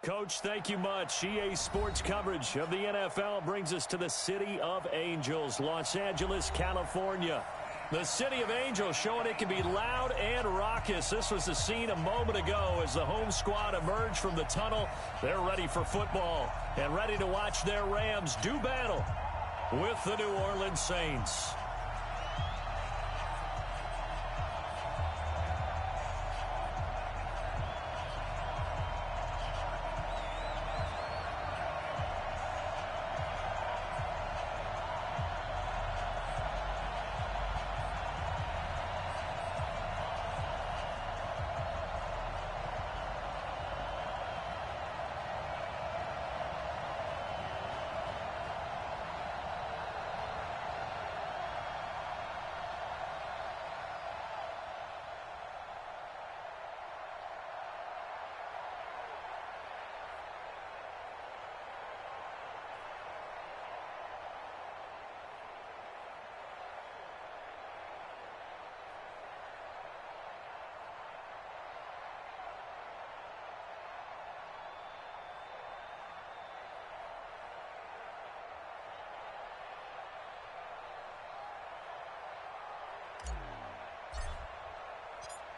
Coach, thank you much. EA Sports coverage of the NFL brings us to the City of Angels, Los Angeles, California. The City of Angels showing it can be loud and raucous. This was the scene a moment ago as the home squad emerged from the tunnel. They're ready for football and ready to watch their Rams do battle with the New Orleans Saints.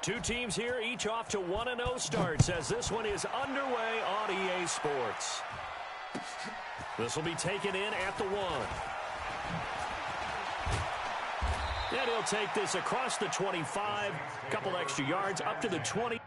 Two teams here, each off to 1-0 starts as this one is underway on EA Sports. This will be taken in at the 1. And he'll take this across the 25, a couple extra yards up to the 20.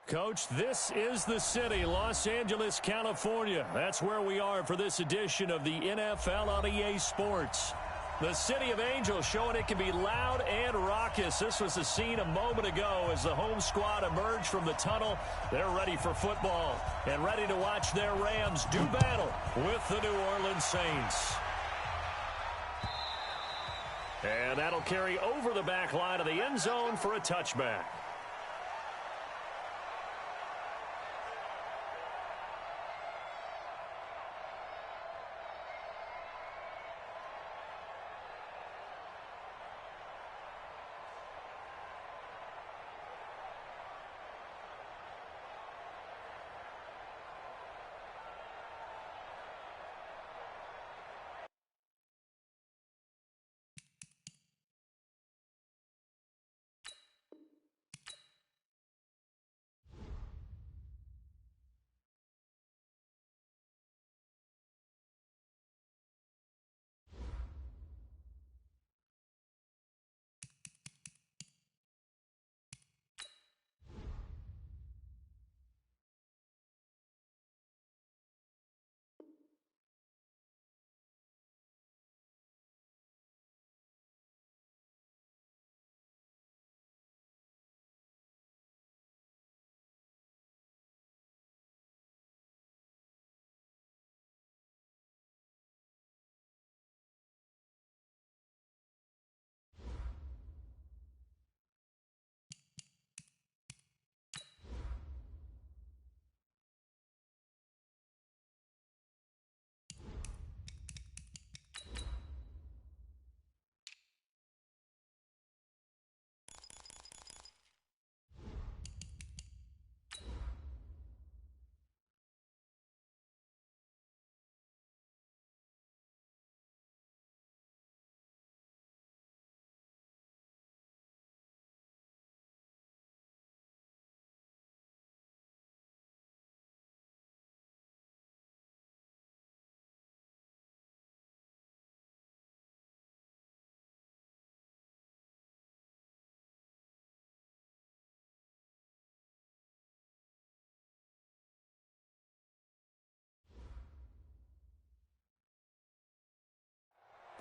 Coach, this is the city, Los Angeles, California. That's where we are for this edition of the NFL on EA Sports. The City of Angels showing it can be loud and raucous. This was the scene a moment ago as the home squad emerged from the tunnel. They're ready for football and ready to watch their Rams do battle with the New Orleans Saints. And that'll carry over the back line of the end zone for a touchback.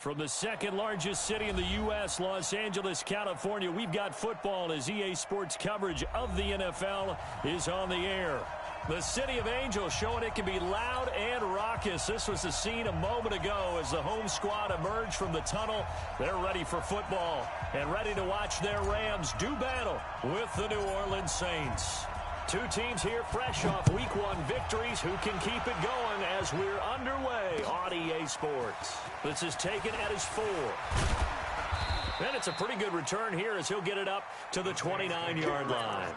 From the second largest city in the U.S., Los Angeles, California, we've got football as EA Sports coverage of the NFL is on the air. The City of Angels showing it can be loud and raucous. This was the scene a moment ago as the home squad emerged from the tunnel. They're ready for football and ready to watch their Rams do battle with the New Orleans Saints. Two teams here fresh off Week 1 victories who can keep it going as we're underway on EA Sports. This is taken at his 4. And it's a pretty good return here as he'll get it up to the 29-yard line.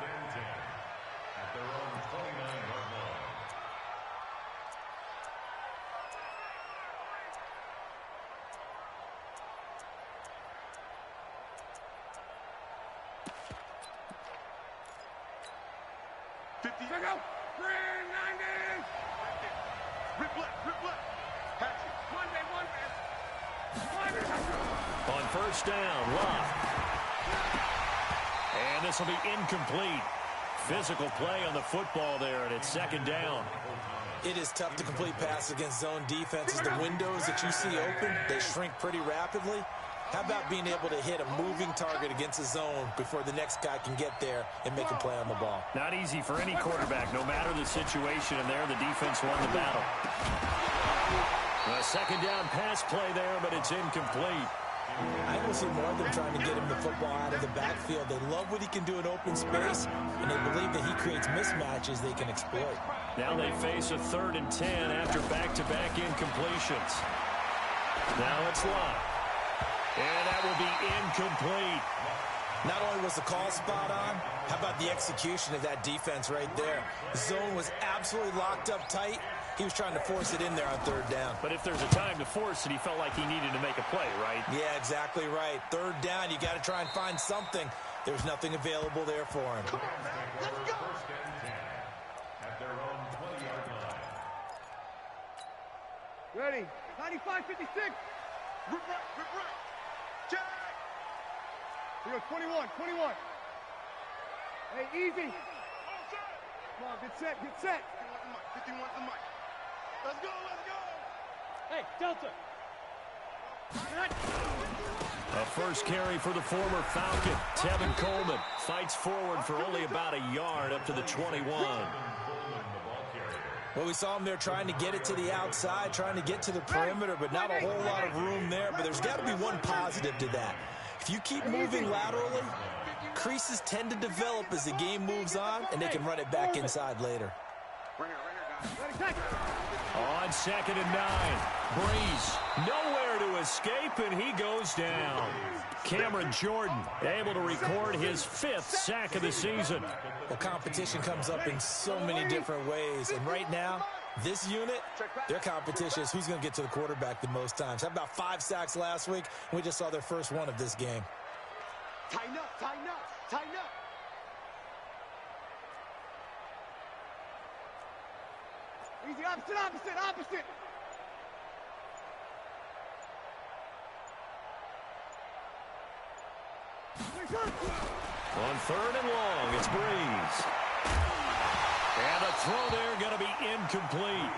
On first down, Love. And this will be incomplete. Physical play on the football there, and it's second down. It is tough to complete passes against zone defenses. The windows that you see open, they shrink pretty rapidly. How about being able to hit a moving target against a zone before the next guy can get there and make a play on the ball? Not easy for any quarterback, no matter the situation, and there the defense won the battle. A second down pass play there, but it's incomplete. I will see more of them trying to get him the football out of the backfield. They love what he can do in open space, and they believe that he creates mismatches they can exploit. Now they face a 3rd and 10 after back-to-back incompletions. Now it's Love. And that will be incomplete. Not only was the call spot on, how about the execution of that defense right there? The zone was absolutely locked up tight. He was trying to force it in there on 3rd down. But if there's a time to force it, he felt like he needed to make a play, right? Yeah, exactly right. 3rd down, you got to try and find something. There's nothing available there for him. Let's go. Ready. 95-56. Rip right. Check. We go 21. Hey, easy. Come on, get set. 51 the mic. Let's go. Hey, Delta. A first carry for the former Falcon. Tevin Coleman fights forward for only about a yard up to the 21. Well, we saw him there trying to get it to the outside, trying to get to the perimeter, but not a whole lot of room there. But there's got to be one positive to that. If you keep moving laterally, creases tend to develop as the game moves on, and they can run it back inside later. On 2nd and 9, Breeze nowhere to escape, and he goes down. Cameron Jordan able to record his 5th sack of the season. Well, competition comes up in so many different ways, and right now, this unit, their competition is who's going to get to the quarterback the most times. How about 5 sacks last week? We just saw their first one of this game. Tighten up. Easy, opposite. On 3rd and long, it's Breeze. And a throw there going to be incomplete.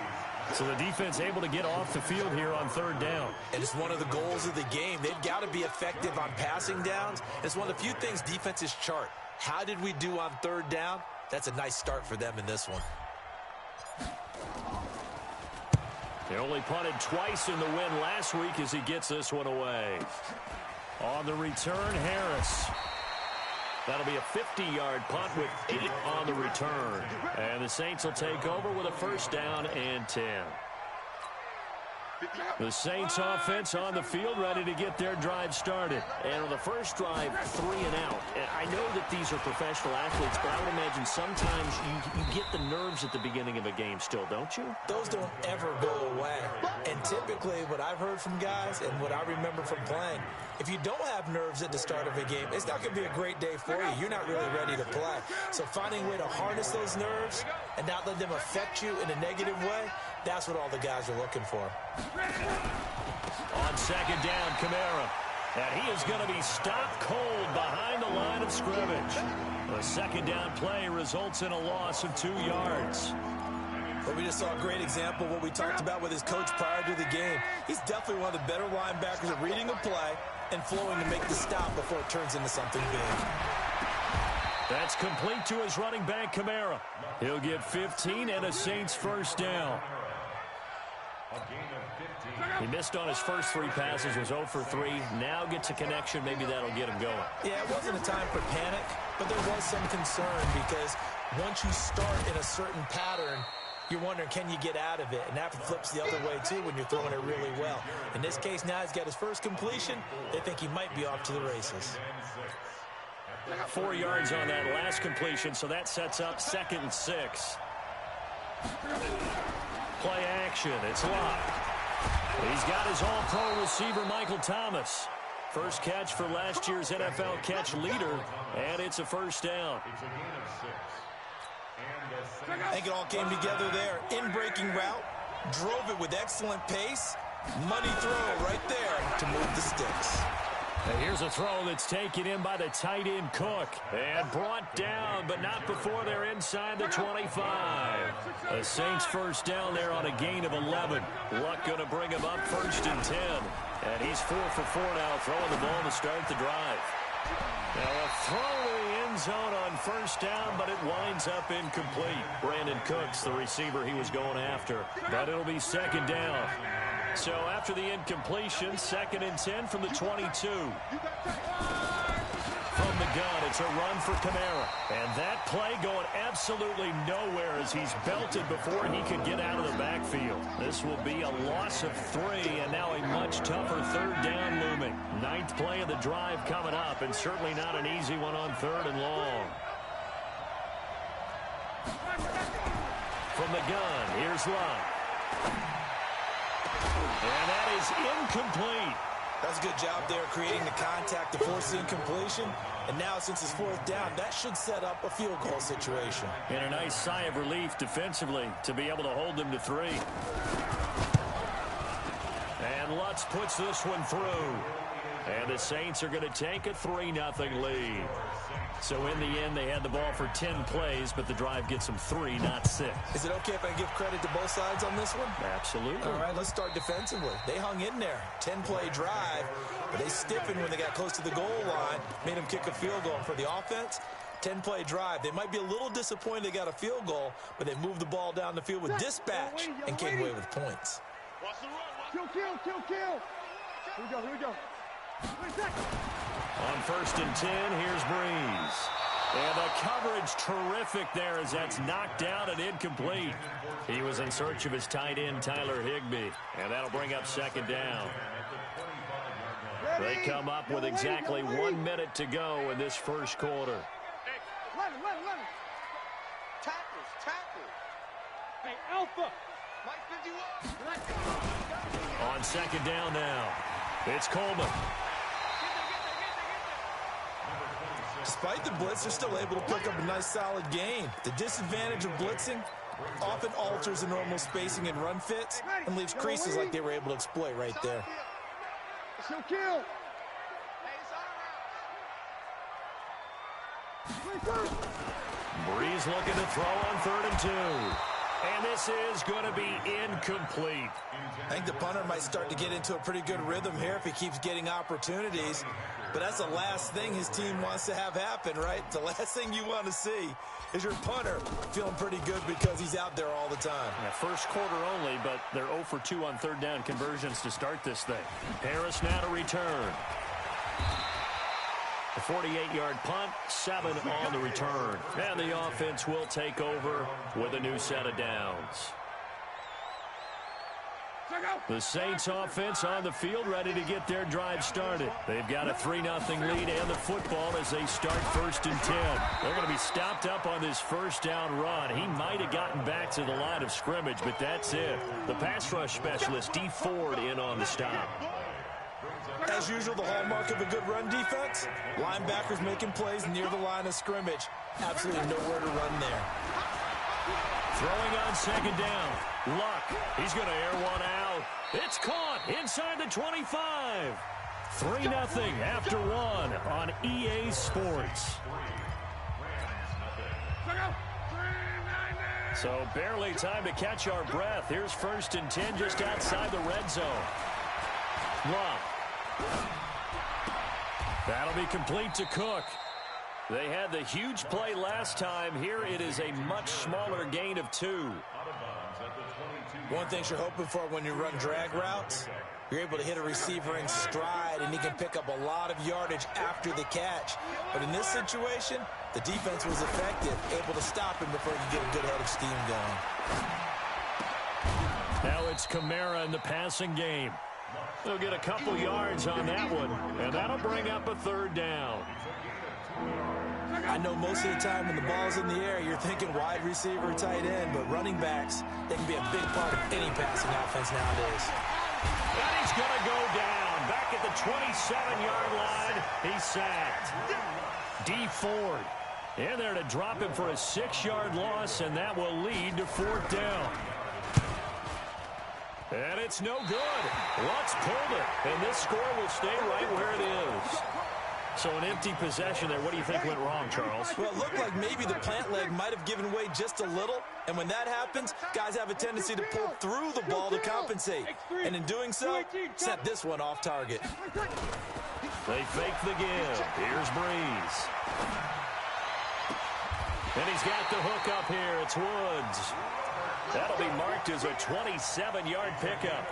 So the defense able to get off the field here on 3rd down. And it's one of the goals of the game. They've got to be effective on passing downs. It's one of the few things defenses chart. How did we do on 3rd down? That's a nice start for them in this one. They only punted twice in the win last week as he gets this one away. On the return, Harris. That'll be a 50-yard punt with 8 on the return. And the Saints will take over with a first down and 10. The Saints offense on the field ready to get their drive started. And on the first drive, 3 and out. And I know that these are professional athletes, but I would imagine sometimes you get the nerves at the beginning of a game still, don't you? Those don't ever go away. And typically what I've heard from guys and what I remember from playing, if you don't have nerves at the start of a game, it's not going to be a great day for you. You're not really ready to play. So finding a way to harness those nerves and not let them affect you in a negative way, that's what all the guys are looking for. On 2nd down, Kamara. And he is going to be stopped cold behind the line of scrimmage. The 2nd down play results in a loss of 2 yards. Well, we just saw a great example of what we talked about with his coach prior to the game. He's definitely one of the better linebackers at reading a play and flowing to make the stop before it turns into something big. That's complete to his running back, Kamara. He'll get 15 and a Saints first down. He missed on his first 3 passes, was 0 for 3. Now gets a connection. Maybe that'll get him going. Yeah, it wasn't a time for panic, but there was some concern because once you start in a certain pattern, you're wondering, can you get out of it? And that flips the other way, too, when you're throwing it really well. In this case, now he's got his first completion. They think he might be off to the races. 4 yards on that last completion, so that sets up 2nd and 6. Play action. It's locked. He's got his all-pro receiver, Michael Thomas. First catch for last year's NFL catch leader, and it's a first down. I think it all came together there. In-breaking route, drove it with excellent pace. Money throw right there to move the sticks. And here's a throw that's taken in by the tight end Cook. And brought down, but not before they're inside the 25. The Saints first down there on a gain of 11. Luck going to bring him up 1st and 10. And he's 4 for 4 now, throwing the ball to start the drive. Now a throw to the end zone on first down, but it winds up incomplete. Brandon Cooks, the receiver he was going after. But it'll be 2nd down. So after the incompletion, 2nd and 10 from the 22. From the gun, it's a run for Kamara. And that play going absolutely nowhere as he's belted before he could get out of the backfield. This will be a loss of 3, and now a much tougher 3rd down looming. 9th play of the drive coming up, and certainly not an easy one on 3rd and long. From the gun, here's Luck. And that is incomplete. That's a good job there creating the contact to force the incompletion. And now since it's 4th down, that should set up a field goal situation. And a nice sigh of relief defensively to be able to hold them to 3. And Lutz puts this one through. And the Saints are going to take a 3-0 lead. So in the end, they had the ball for 10 plays, but the drive gets them 3, not 6. Is it okay if I give credit to both sides on this one? Absolutely. All right, let's start defensively. They hung in there. 10-play drive, but they stiffened when they got close to the goal line, made them kick a field goal. And for the offense, 10-play drive. They might be a little disappointed they got a field goal, but they moved the ball down the field with dispatch and came away with points. Kill. Here we go. On 1st and 10, here's Breeze. And the coverage terrific there as that's knocked down and incomplete. He was in search of his tight end, Tyler Higbee. And that'll bring up 2nd down. They come up with exactly 1 minute to go in this first quarter. Let him. Tackles. Hey, Alpha. On 2nd down now, it's Coleman. Despite the blitz, they're still able to pick up a nice, solid gain. The disadvantage of blitzing often alters the normal spacing and run fits and leaves creases like they were able to exploit right there. She'll kill. Breeze looking to throw on 3rd and 2. And this is going to be incomplete. I think the punter might start to get into a pretty good rhythm here if he keeps getting opportunities. But that's the last thing his team wants to have happen, right? The last thing you want to see is your punter feeling pretty good because he's out there all the time. Yeah, first quarter only, but they're 0 for 2 on 3rd down conversions to start this thing. Harris now to return. A 48-yard punt, 7 on the return. And the offense will take over with a new set of downs. The Saints offense on the field ready to get their drive started. They've got a 3-0 lead and the football as they start 1st and 10. They're going to be stopped up on this 1st down run. He might have gotten back to the line of scrimmage, but that's it. The pass rush specialist, D. Ford, in on the stop. As usual, the hallmark of a good run defense, linebackers making plays near the line of scrimmage. Absolutely nowhere to run there. Throwing on 2nd down. Luck. He's going to air one out. It's caught inside the 25. 3-0 after 1 on EA Sports. So barely time to catch our breath. Here's 1st and 10 just outside the red zone. Love. That'll be complete to Cook. They had the huge play last time. Here it is a much smaller gain of 2. One thing you're hoping for when you run drag routes, you're able to hit a receiver in stride, and he can pick up a lot of yardage after the catch. But in this situation, the defense was effective, able to stop him before he could get a good head of steam going. Now it's Kamara in the passing game. They'll get a couple yards on that one, and that'll bring up a 3rd down. I know most of the time when the ball's in the air, you're thinking wide receiver, tight end, but running backs, they can be a big part of any passing offense nowadays. And he's going to go down. Back at the 27-yard line, he's sacked. D. Ford in there to drop him for a 6-yard loss, and that will lead to 4th down. And it's no good. Lutz pulled it, and this score will stay right where it is. So an empty possession there. What do you think went wrong, Charles? Well, it looked like maybe the plant leg might have given way just a little. And when that happens, guys have a tendency to pull through the ball to compensate. And in doing so, set this one off target. They fake the give. Here's Breeze. And he's got the hook up here. It's Woods. That'll be marked as a 27-yard pickup.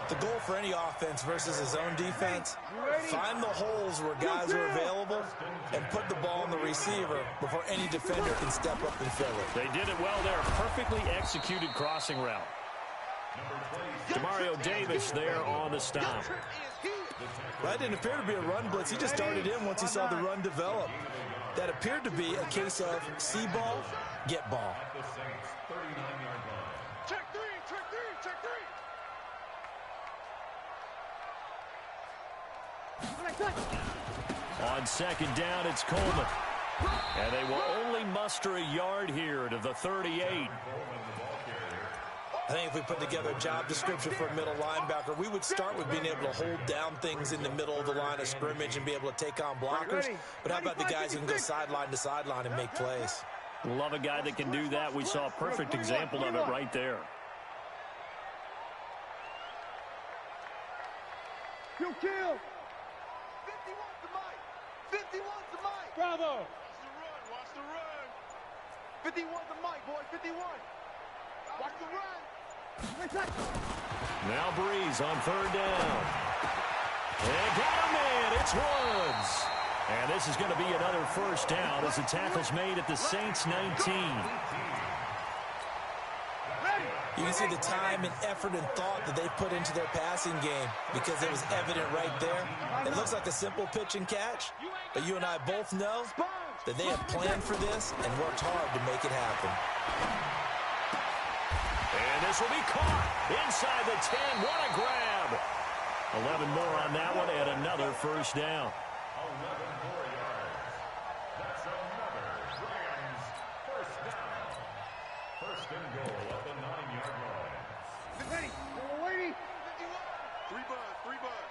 The goal for any offense versus his own defense, find the holes where guys are available and put the ball on the receiver before any defender can step up and fill it. They did it well there. Perfectly executed crossing route. Demario Davis there on the stop. That didn't appear to be a run blitz. He just darted in once he saw the run develop. That appeared to be a case of see ball, get ball. Check three, check three, check three. On 2nd down, it's Coleman. And they will only muster a yard here to the 38. I think if we put together a job description for a middle linebacker, we would start with being able to hold down things in the middle of the line of scrimmage and be able to take on blockers. But how about the guys who can go sideline to sideline and make plays? Love a guy that can do that. We saw a perfect example of it right there. You kill. 51's the mic. 51's the mic. Bravo. Watch the run. 51's the mic, boy. 51. Watch the run. Now Breeze on 3rd down. And got him in. It's Woods. And this is going to be another 1st down as the tackle's made at the Saints 19. You can see the time and effort and thought that they put into their passing game because it was evident right there. It looks like a simple pitch and catch, but you and I both know that they have planned for this and worked hard to make it happen. And this will be caught inside the 10. What a grab. 11 more on that one and another 1st down. 11 more yards. That's another Rams 1st down. 1st and goal at the 9-yard line. Ready. Waiting. 3 bud, 3 bud.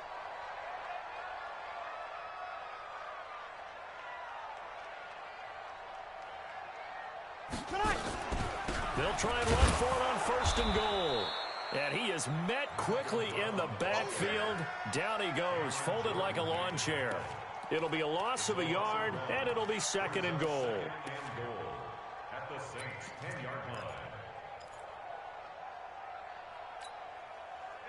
They'll try and run for it on 1st and goal. And he is met quickly in the backfield. Down he goes, folded like a lawn chair. It'll be a loss of a yard, and it'll be 2nd and goal. At the Saints 10-yard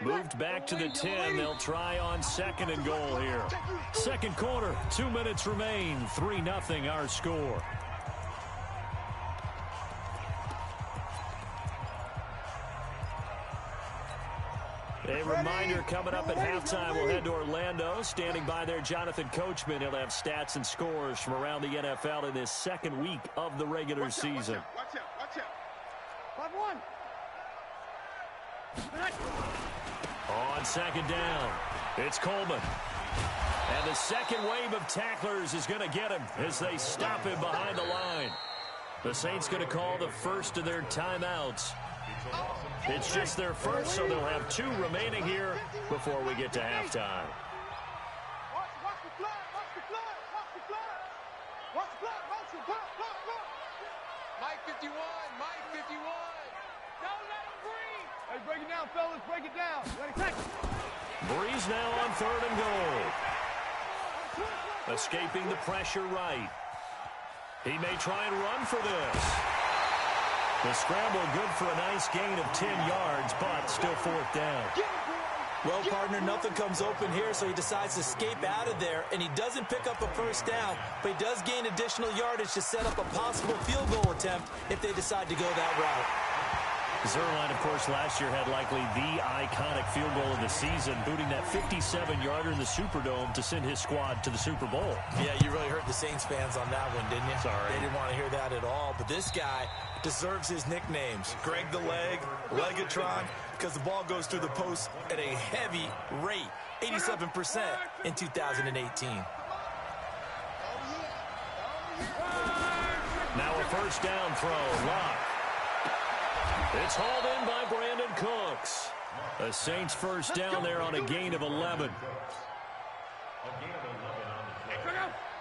line. Moved back to the 10. They'll try on 2nd and goal here. 2nd quarter, 2 minutes remain. 3-0 our score. A reminder coming up at halftime, we'll head to Orlando. Standing by there, Jonathan Coachman. He'll have stats and scores from around the NFL in this 2nd week of the regular season. Watch out, watch out. 5-1. On 2nd down, it's Coleman. And the 2nd wave of tacklers is going to get him as they stop him behind the line. The Saints going to call the first of their timeouts. It's just their first, so they'll have 2 remaining here before we get to halftime. Watch the flag, watch the flag, watch the flag. Watch the flag, watch the flag, Mike 51. 51, Mike 51. Don't let him breathe. Hey, break it down, fellas. Break it down. Breeze now on 3rd and goal. Escaping the pressure right. He may try and run for this. The scramble good for a nice gain of 10 yards, but still 4th down. Well, partner, nothing comes open here, so he decides to escape out of there, and he doesn't pick up a 1st down, but he does gain additional yardage to set up a possible field goal attempt if they decide to go that route. Zerline, of course, last year had likely the iconic field goal of the season, booting that 57-yarder in the Superdome to send his squad to the Super Bowl. Yeah, you really hurt the Saints fans on that one, didn't you? Sorry. They didn't want to hear that at all, but this guy deserves his nicknames. Greg the Leg, Legatron, because the ball goes through the post at a heavy rate, 87% in 2018. Now a 1st down throw. Lock. It's hauled in by Brandon Cooks. The Saints 1st down there on a gain of 11.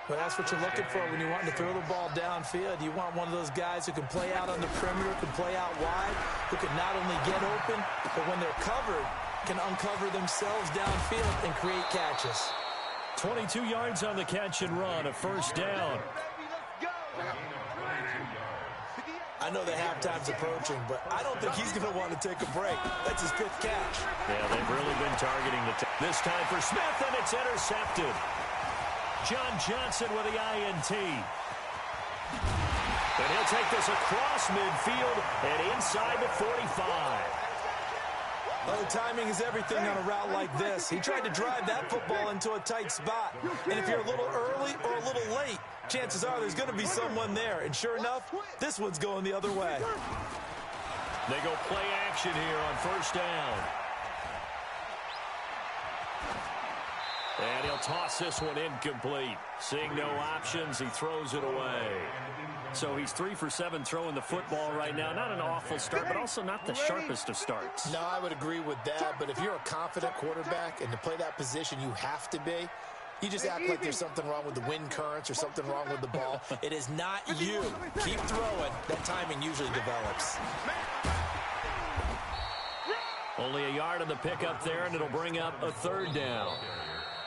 Well, that's what you're looking for when you want to throw the ball downfield. You want one of those guys who can play out on the perimeter, can play out wide, who can not only get open, but when they're covered, can uncover themselves downfield and create catches. 22 yards on the catch and run, a 1st down. I know the halftime's approaching, but I don't think he's going to want to take a break. That's his 5th catch. Yeah, they've really been targeting this time for Smith, and it's intercepted. John Johnson with the INT. And he'll take this across midfield and inside the 45. Well, the timing is everything on a route like this. He tried to drive that football into a tight spot. And if you're a little early or a little late, chances are there's going to be someone there. And sure enough, this one's going the other way. They go play action here on 1st down. And he'll toss this one incomplete. Seeing no options, he throws it away. So he's 3 for 7 throwing the football right now. Not an awful start, but also not the sharpest of starts. No, I would agree with that. But if you're a confident quarterback and to play that position you have to be, you just act like there's something wrong with the wind currents or something wrong with the ball. It is not you. Keep throwing. That timing usually develops. Only a yard on the pickup there, and it'll bring up a 3rd down.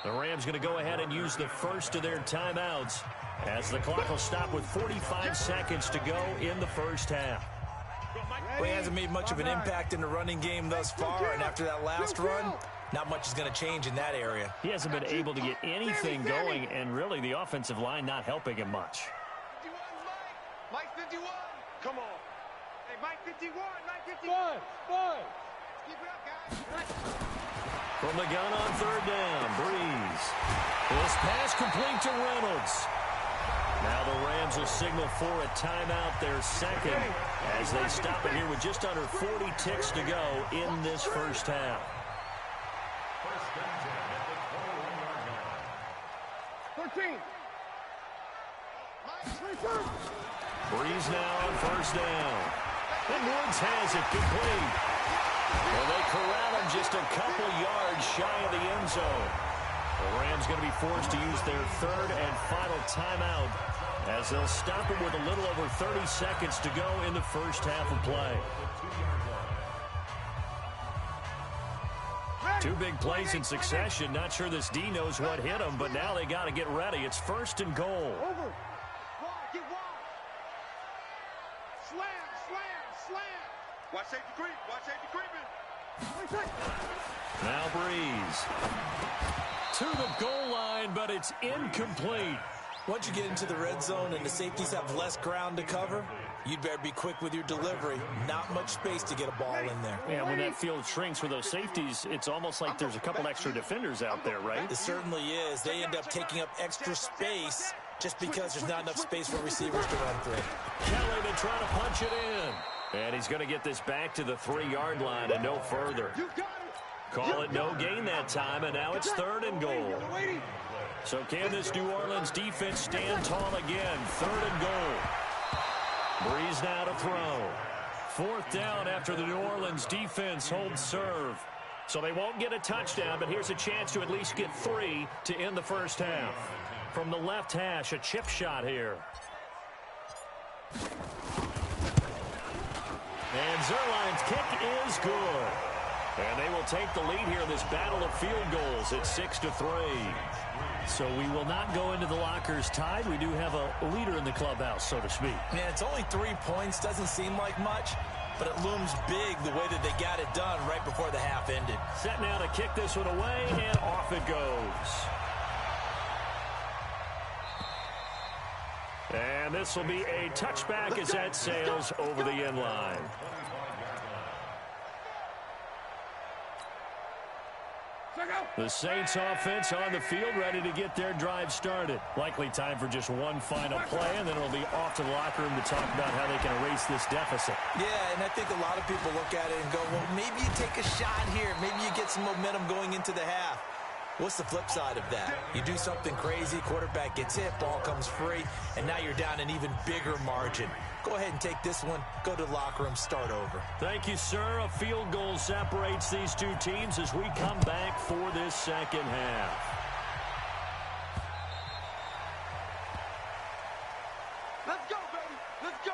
The Rams going to go ahead and use the first of their timeouts as the clock will stop with 45 seconds to go in the 1st half. Well, he hasn't made much of an impact in the running game thus far, and after that last run, not much is going to change in that area. He hasn't been able to get anything going, and really the offensive line not helping him much. 51, Mike 51. Come on. Hey, Mike 51, Mike 51. Five. Keep it up, guys. From the gun on 3rd down, Breeze. This pass complete to Reynolds. Now the Rams will signal for a timeout, their 2nd, as they stop it here with just under 40 ticks to go in this 1st half. 13. Breeze now on 1st down. And Woods has it complete. Well, they corral him just a couple yards shy of the end zone. The Rams going to be forced to use their 3rd and final timeout as they'll stop him with a little over 30 seconds to go in the 1st half of play. 2 big plays in succession. Not sure this D knows what hit him, but now they got to get ready. It's 1st and goal. Over. Get wide. Slam. Watch safety creep. Watch safety creeping. Now Breeze to the goal line, but it's incomplete. Once you get into the red zone and the safeties have less ground to cover, you'd better be quick with your delivery. Not much space to get a ball in there. Yeah, when that field shrinks with those safeties, it's almost like there's a couple extra defenders out there, right? It certainly is. They end up taking up extra space just because there's not enough space for receivers to run through. Kelly to try to punch it in. And he's going to get this back to the 3-yard line and no further. Call it no gain that time, and now it's 3rd and goal. So can this New Orleans defense stand tall again? 3rd and goal. Breeze now to throw. 4th down after the New Orleans defense holds serve. So they won't get a touchdown, but here's a chance to at least get 3 to end the 1st half. From the left hash, a chip shot here. And Zerline's kick is good. And they will take the lead here in this battle of field goals at 6-3. So we will not go into the lockers tied. We do have a leader in the clubhouse, so to speak. Man, it's only 3 points. Doesn't seem like much, but it looms big the way that they got it done right before the half ended. Set now to kick this one away, and off it goes. And this will be a touchback as that sails over the end line. The Saints offense on the field, ready to get their drive started. Likely time for just one final play, and then it'll be off to the locker room to talk about how they can erase this deficit. Yeah, and I think a lot of people look at it and go, well, maybe you take a shot here. Maybe you get some momentum going into the half. What's the flip side of that? You do something crazy, quarterback gets hit, ball comes free, and now you're down an even bigger margin. Go ahead and take this one, go to the locker room, start over. Thank you, sir. A field goal separates these two teams as we come back for this second half. Let's go, baby. Let's go.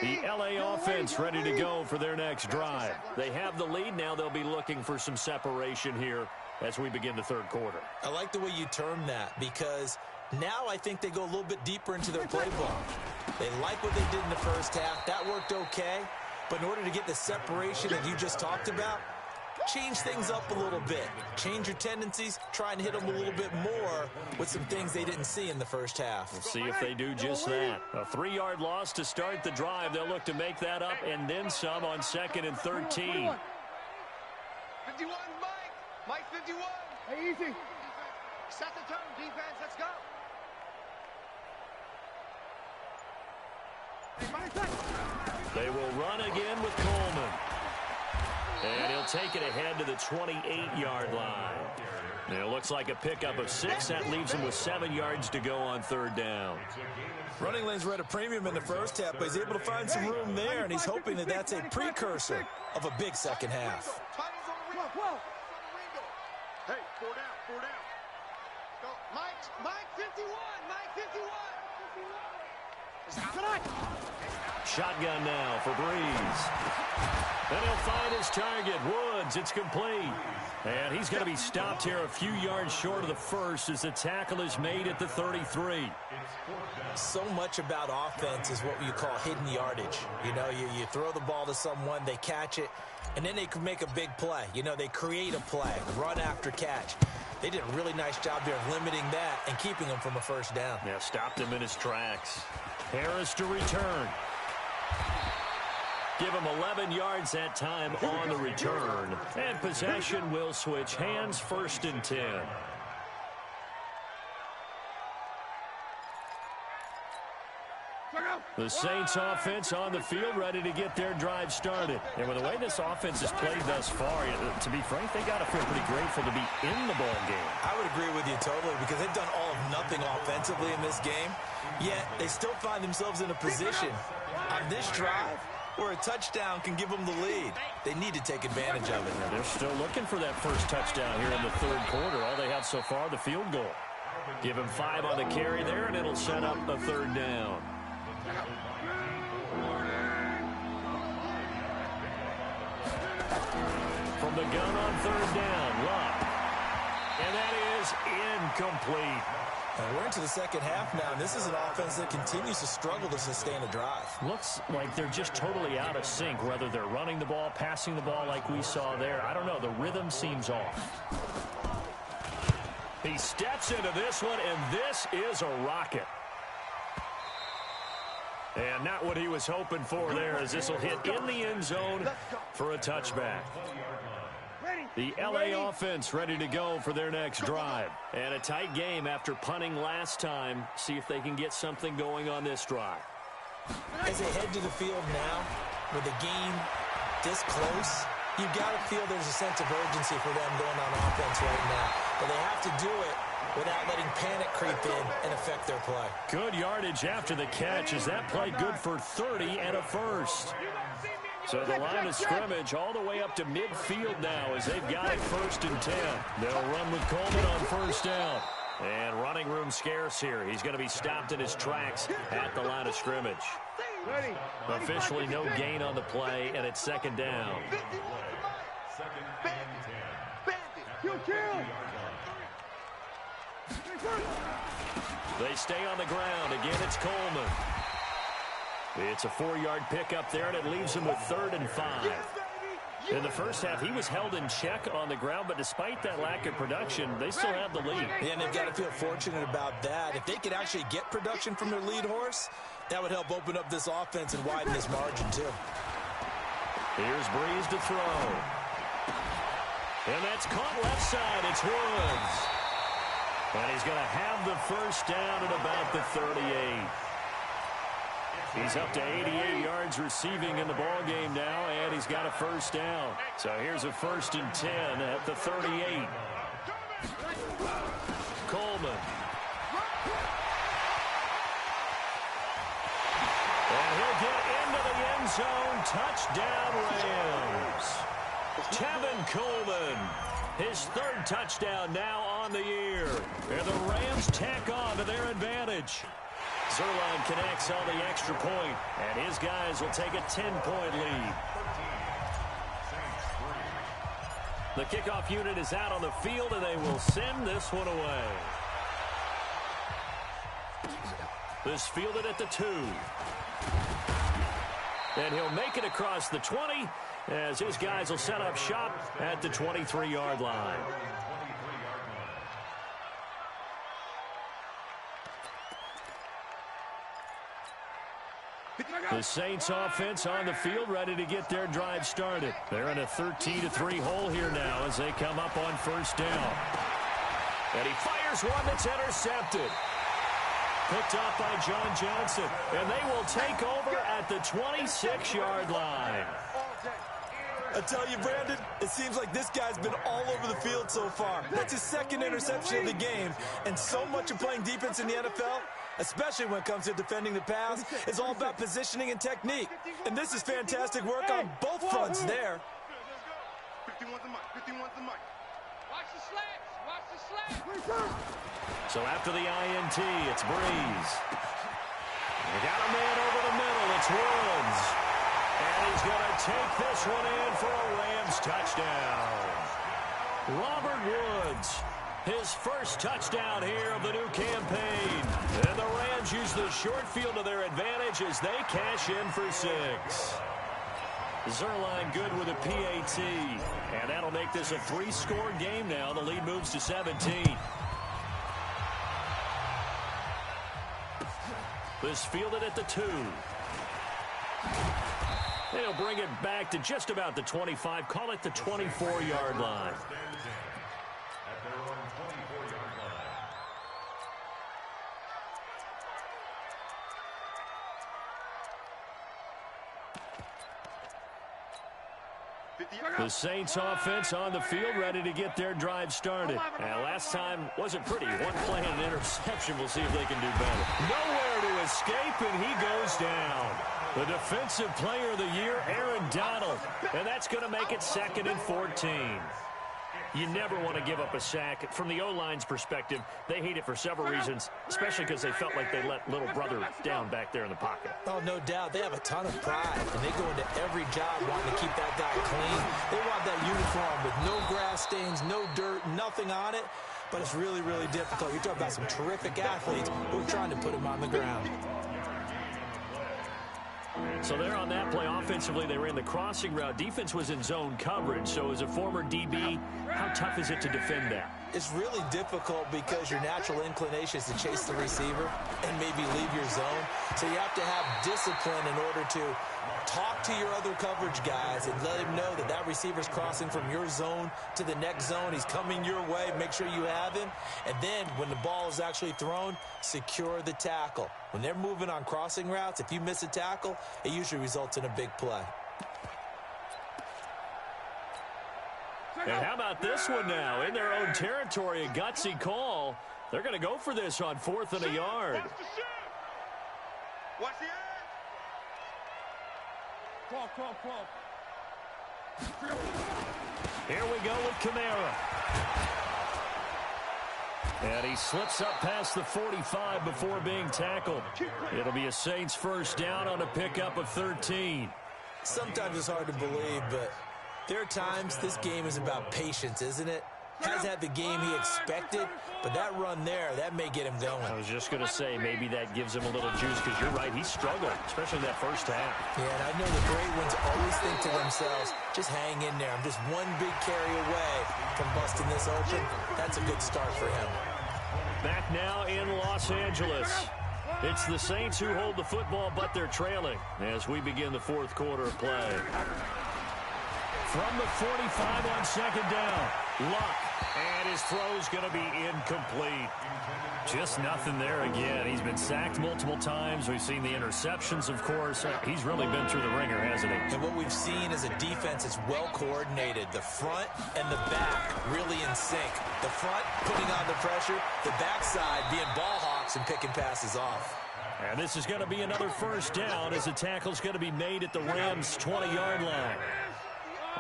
The LA offense ready to go for their next drive. They have the lead. Now they'll be looking for some separation here as we begin the third quarter. I like the way you term that, because now I think they go a little bit deeper into their playbook. They like what they did in the first half. That worked okay. But in order to get the separation that you just talked about, change things up a little bit. Change your tendencies. Try and hit them a little bit more with some things they didn't see in the first half. We'll see if they do just that. A 3-yard loss to start the drive. They'll look to make that up and then some on 2nd and 13. 51, Mike. Mike 51. Hey, easy. Set the tone, defense. Let's go. They will run again with Coleman. And he'll take it ahead to the 28-yard line. And it looks like a pickup of 6. That leaves him with 7 yards to go on 3rd down. Running lanes were at a premium in the first half, but he's able to find some room there, and he's hoping that that's a precursor of a big second half. Hey, 4 down, 4 down. Go, Mike 51, Mike 51. Shotgun now for Breeze. And he'll find his target, Woods. It's complete. And he's going to be stopped here a few yards short of the first as the tackle is made at the 33. So much about offense is what you call hidden yardage. You know, you throw the ball to someone, they catch it, and then they can make a big play. You know, they create a play, run after catch. They did a really nice job there of limiting that and keeping him from a first down. Yeah, stopped him in his tracks. Harris to return. Give him 11 yards that time on the return. And possession will switch hands, 1st and 10. The Saints offense on the field ready to get their drive started. And with the way this offense has played thus far, to be frank, they got to feel pretty grateful to be in the ball game. I would agree with you totally, because they've done all of nothing offensively in this game, yet they still find themselves in a position on this drive where a touchdown can give them the lead. They need to take advantage of it. They're still looking for that first touchdown here in the 3rd quarter. All they have so far, the field goal. Give him 5 on the carry there, and it'll set up a 3rd down. From the gun on 3rd down, Luck. And that is incomplete. And we're into the second half now, and this is an offense that continues to struggle to sustain a drive. Looks like they're just totally out of sync, whether they're running the ball, passing the ball like we saw there. I don't know. The rhythm seems off. He steps into this one, and this is a rocket. And not what he was hoping for there, as this will hit in the end zone for a touchback. The LA offense ready to go for their next drive. And a tight game after punting last time. See if they can get something going on this drive. As they head to the field now, with the game this close, you've got to feel there's a sense of urgency for them going on offense right now. But they have to do it without letting panic creep in and affect their play. Good yardage after the catch. Is that play good for 30 and a first? So the line of scrimmage all the way up to midfield now as they've got it 1st and 10. They'll run with Coleman on 1st down. And running room scarce here. He's going to be stopped in his tracks at the line of scrimmage. Ready. Officially no gain on the play, and it's second down. Second and 10. Kill. They stay on the ground. Again, it's Coleman. It's a 4-yard pickup there, and it leaves him with 3rd and 5. In the first half, he was held in check on the ground, but despite that lack of production, they still have the lead. Yeah, and they've got to feel fortunate about that. If they could actually get production from their lead horse, that would help open up this offense and widen this margin, too. Here's Breeze to throw. And that's caught left side. It's Woods. And he's going to have the first down at about the 38. He's up to 88 yards receiving in the ballgame now, and he's got a first down. So here's a 1st and 10 at the 38. Coleman. And he'll get into the end zone. Touchdown, Rams. Tevin Coleman. His 3rd touchdown now on the year. And the Rams tack on to their advantage. Zerline connects on the extra point, and his guys will take a 10-point lead. The kickoff unit is out on the field, and they will send this one away. This fielded at the 2. And he'll make it across the 20 as his guys will set up shop at the 23-yard line. The Saints offense on the field ready to get their drive started. They're in a 13-3 hole here now as they come up on 1st down. And he fires one that's intercepted. Picked off by John Johnson. And they will take over at the 26-yard line. I tell you, Brandon, it seems like this guy's been all over the field so far. That's his 2nd interception of the game. And so much of playing defense in the NFL, especially when it comes to defending the pass, is all about positioning and technique. And this is fantastic work on both fronts there. 51's the mic. 51's the mic. Watch the slats. Watch the slats. So after the INT, it's Breeze. They got a man over the middle. It's Woods. And he's going to take this one in for a Rams touchdown. Robert Woods, his 1st touchdown here of the new campaign. And the Rams use the short field to their advantage as they cash in for 6. Zerline good with a PAT. And that'll make this a 3-score game now. The lead moves to 17. This fielded at the 2. They'll bring it back to just about the 25. Call it the 24-yard line. At their own 24-yard line. The Saints offense on the field ready to get their drive started. And last time wasn't pretty. One play and an interception. We'll see if they can do better. Nowhere to escape, and he goes down. The defensive player of the year, Aaron Donald. And that's going to make it 2nd and 14. You never want to give up a sack. From the O-line's perspective, they hate it for several reasons, especially because they felt like they let little brother down back there in the pocket. Oh, no doubt. They have a ton of pride, and they go into every job wanting to keep that guy clean. They want that uniform with no grass stains, no dirt, nothing on it. But it's really, really difficult. You're talking about some terrific athletes who are trying to put him on the ground. So there on that play, offensively, they ran the crossing route. Defense was in zone coverage. So as a former DB, how tough is it to defend that? It's really difficult because your natural inclination is to chase the receiver and maybe leave your zone. So you have to have discipline in order to talk to your other coverage guys and let him know that that receiver's crossing from your zone to the next zone. He's coming your way. Make sure you have him. And then when the ball is actually thrown, secure the tackle. When they're moving on crossing routes, if you miss a tackle, it usually results in a big play. And how about this one now? In their own territory, a gutsy call. They're going to go for this on 4th and a yard. Watch the shit. Watch the edge. Call. Here we go with Kamara. And he slips up past the 45 before being tackled. It'll be a Saints first down on a pickup of 13. Sometimes it's hard to believe, but there are times this game is about patience, isn't it? Hasn't had the game he expected, but that run there, that may get him going. I was just going to say, maybe that gives him a little juice, because you're right, he struggled, especially that first half. Yeah, and I know the great ones always think to themselves, just hang in there. I'm just one big carry away from busting this open. That's a good start for him. Back now in Los Angeles. It's the Saints who hold the football, but they're trailing as we begin the fourth quarter of play. From the 45 on second down, Luck, and his throw's going to be incomplete. Just nothing there again. He's been sacked multiple times. We've seen the interceptions, of course. He's really been through the ringer, hasn't he? And what we've seen is a defense that's well coordinated. The front and the back really in sync. The front putting on the pressure, the backside being ball hawks and picking passes off. And this is going to be another first down as the tackle's going to be made at the Rams' 20-yard line.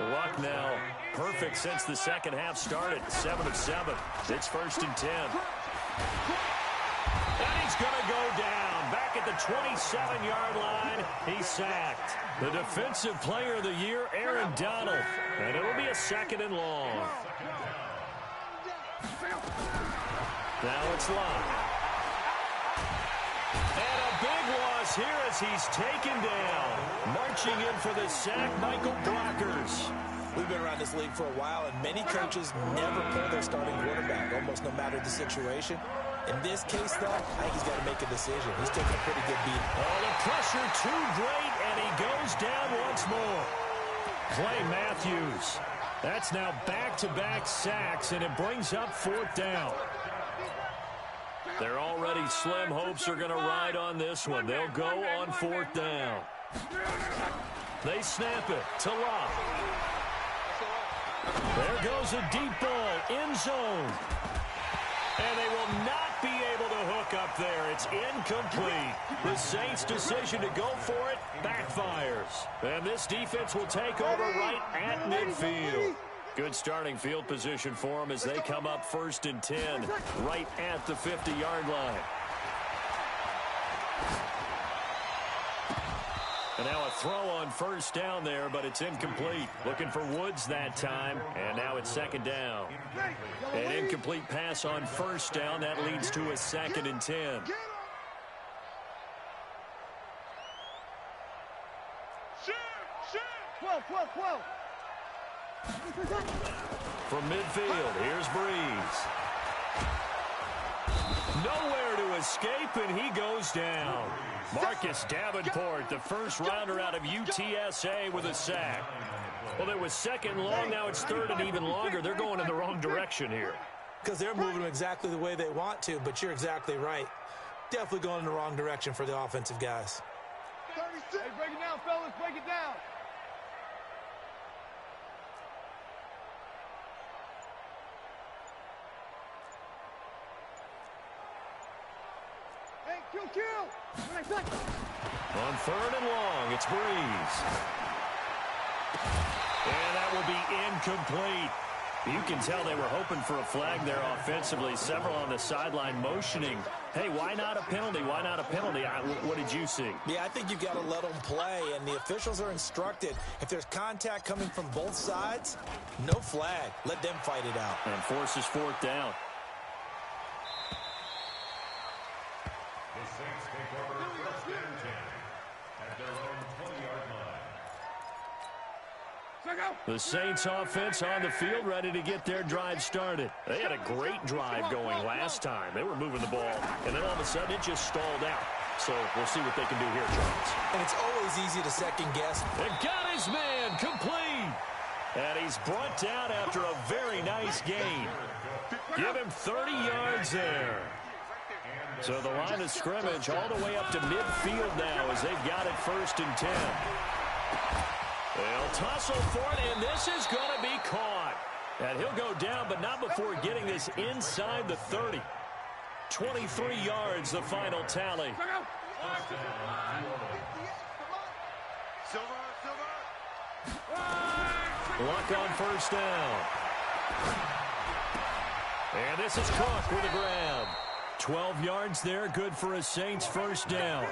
Luck now perfect since the second half started. 7 of 7. It's first and 10. And he's going to go down. Back at the 27-yard line, he's sacked. The defensive player of the year, Aaron Donald. And it'll be a second and long. Now it's Luck. And a big loss here as he's taken down. Marching in for the sack, Michael Brockers. We've been around this league for a while, and many coaches never pull their starting quarterback, almost no matter the situation. In this case, though, I think he's got to make a decision. He's taking a pretty good beat. Oh, the pressure too great, and he goes down once more. Clay Matthews. That's now back-to-back sacks, and it brings up fourth down. Their already slim hopes are going to ride on this one. They'll go on fourth down. They snap it to Luck. There goes a deep ball, end zone. And they will not be able to hook up there. It's incomplete. The Saints' decision to go for it backfires. And this defense will take over right at midfield. Good starting field position for them as they come up first and 10 right at the 50-yard line. And now a throw on first down there, but it's incomplete. Looking for Woods that time, and now it's second down. An incomplete pass on first down. That leads to a second and 10. From midfield, here's Breeze. Nowhere to escape, and he goes down. Marcus Davenport, the first rounder out of UTSA with a sack. Well, there was second and long. Now it's third and even longer. They're going in the wrong direction here. Because they're moving exactly the way they want to, but you're exactly right. Definitely going in the wrong direction for the offensive guys. 36. Hey, break it down, fellas. Break it down. On third and long, it's Breeze. And that will be incomplete. You can tell they were hoping for a flag there offensively. Several on the sideline motioning. Hey, why not a penalty? Why not a penalty? What did you see? Yeah, I think you've got to let them play, and the officials are instructed. If there's contact coming from both sides, no flag. Let them fight it out. And forces fourth down. The Saints take over first and 10 at their own 20-yard line. The Saints offense on the field, ready to get their drive started. They had a great drive going last time. They were moving the ball, and then all of a sudden it just stalled out. So we'll see what they can do here, Charles. And it's always easy to second guess. And got his man complete. And he's brought down after a very nice gain. Give him 30 yards there. So the line of scrimmage all the way up to midfield now as they've got it first and 10. They'll tussle for it, and this is going to be caught. And he'll go down, but not before getting this inside the 30. 23 yards, the final tally. Luck on first down. And And this is Cook with a grab. 12 yards there, good for a Saints first down.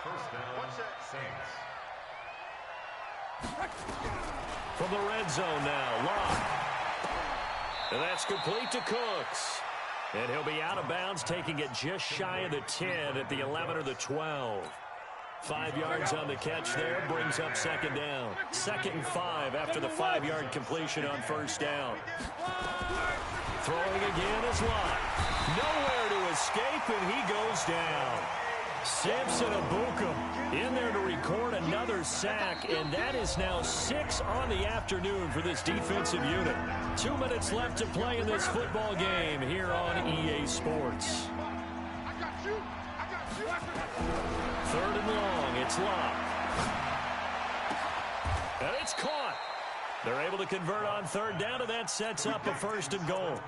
First down, Saints. From the red zone now, Locke. And that's complete to Cooks. And he'll be out of bounds, taking it just shy of the 10 at the 11 or the 12. 5 yards on the catch there, brings up second down. 2nd and 5 after the 5-yard completion on first down. Throwing again is Locke. Nowhere to escape, and he goes down. Samson Abukum in there to record another sack, and that is now 6 on the afternoon for this defensive unit. 2 minutes left to play in this football game here on EA Sports. Third and long, it's Locke. And it's caught. They're able to convert on third down, and that sets up a 1st and goal.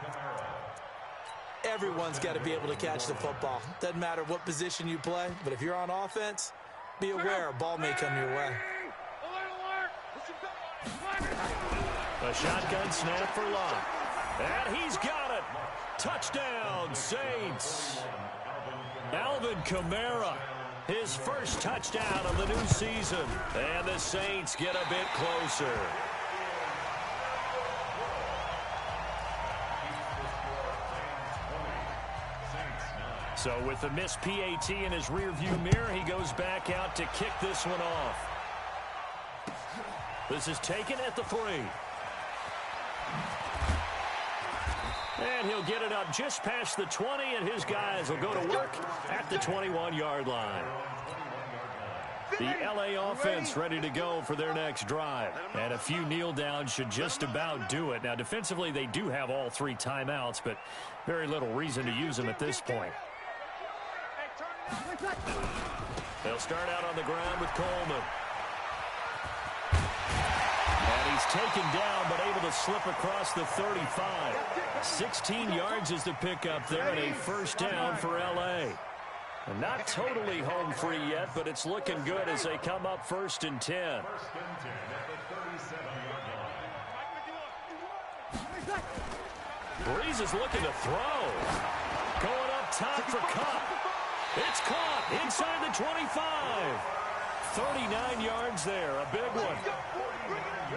Everyone's got to be able to catch the football. Doesn't matter what position you play, but if you're on offense, be aware a ball may come your way. A shotgun snap for Locke. And he's got it. Touchdown, Saints. Alvin Kamara, his first touchdown of the new season. And the Saints get a bit closer. So with the missed PAT in his rearview mirror, he goes back out to kick this one off. This is taken at the 3. And he'll get it up just past the 20, and his guys will go to work at the 21-yard line. The LA offense ready to go for their next drive. And a few kneel downs should just about do it. Now, defensively, they do have all 3 timeouts, but very little reason to use them at this point. They'll start out on the ground with Coleman. And he's taken down, but able to slip across the 35. 16 yards is the pickup there, and a first down for L.A. And not totally home free yet, but it's looking good as they come up 1st and 10. 1st and 10 at the 37-yard line. Breeze is looking to throw. Going up top for Cup. It's caught inside the 25. 39 yards there, a big one.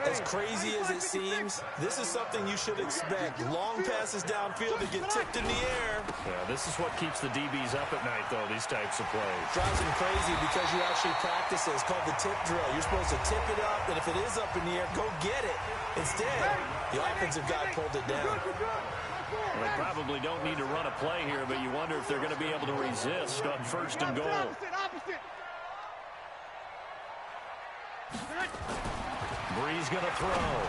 As crazy as it seems, this is something you should expect. Long passes downfield to get tipped in the air. Yeah, this is what keeps the DBs up at night, though, these types of plays. Drives them crazy because you actually practice it. It's called the tip drill. You're supposed to tip it up, and if it is up in the air, go get it. Instead, the offensive guy pulled it down. Well, they probably don't need to run a play here, but you wonder if they're going to be able to resist on 1st and goal. Breeze going to throw.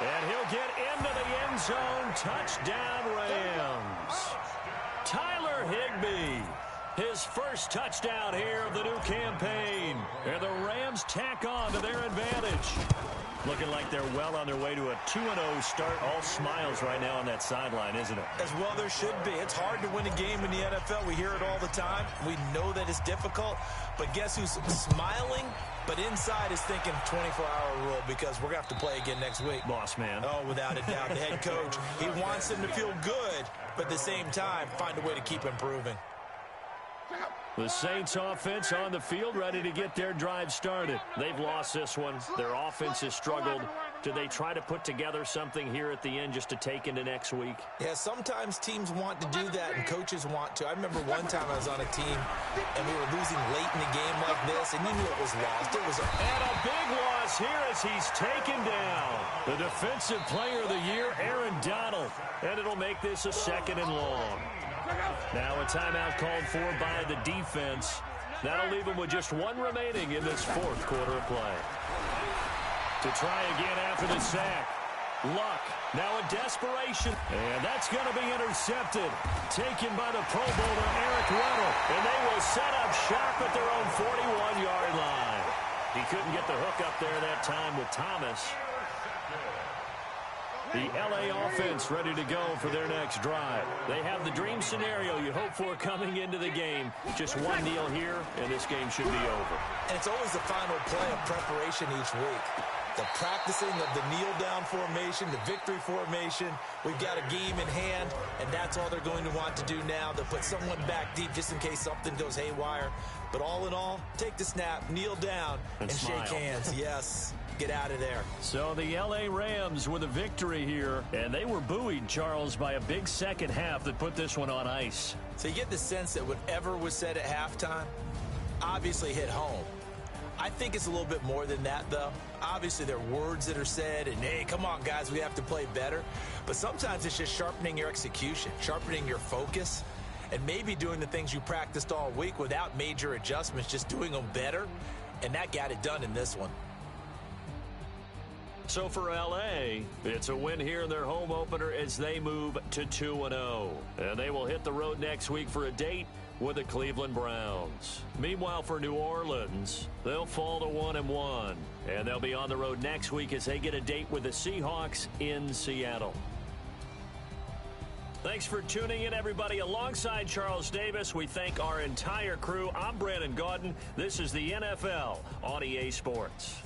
And he'll get into the end zone. Touchdown, Rams. Tyler Higbee, his first touchdown here of the new campaign. And the Rams tack on to their advantage. Looking like they're well on their way to a 2-0 start. All smiles right now on that sideline, isn't it? As well there should be. It's hard to win a game in the NFL. We hear it all the time. We know that it's difficult. But guess who's smiling? But inside is thinking 24-hour rule because we're going to have to play again next week. Boss man. Oh, without a doubt. The head coach, he wants them to feel good, but at the same time, find a way to keep improving. The Saints offense on the field ready to get their drive started. They've lost this one. Their offense has struggled. Do they try to put together something here at the end just to take into next week? Yeah, sometimes teams want to do that and coaches want to. I remember one time I was on a team and we were losing late in a game like this and you knew it was lost. It was and a big loss here as he's taken down. The defensive player of the year, Aaron Donald. And it'll make this a 2nd and long. Now a timeout called for by the defense. That'll leave them with just 1 remaining in this 4th quarter of play. To try again after the sack. Luck, now a desperation. And that's going to be intercepted. Taken by the Pro Bowler, Eric Weddle. And they will set up shop at their own 41-yard line. He couldn't get the hook up there that time with Thomas. The L.A. offense ready to go for their next drive. They have the dream scenario you hope for coming into the game. Just 1 kneel here, and this game should be over. And it's always the final play of preparation each week. the practicing of the kneel-down formation, the victory formation. We've got a game in hand, and that's all they're going to want to do now, to put someone back deep just in case something goes haywire. But all in all, take the snap, kneel down, and shake hands. Yes, get out of there. So the L.A. Rams with a victory here, and they were buoyed, Charles, by a big second half that put this one on ice. So you get the sense that whatever was said at halftime obviously hit home. I think it's a little bit more than that, though. Obviously, there are words that are said, and, hey, come on, guys, we have to play better. But sometimes it's just sharpening your execution, sharpening your focus, and maybe doing the things you practiced all week without major adjustments, just doing them better, and that got it done in this one. So for L.A., it's a win here in their home opener as they move to 2-0. And they will hit the road next week for a date with the Cleveland Browns. Meanwhile, for New Orleans, they'll fall to 1-1. And they'll be on the road next week as they get a date with the Seahawks in Seattle. Thanks for tuning in, everybody. Alongside Charles Davis, we thank our entire crew. I'm Brandon Gaudin. This is the NFL on EA Sports.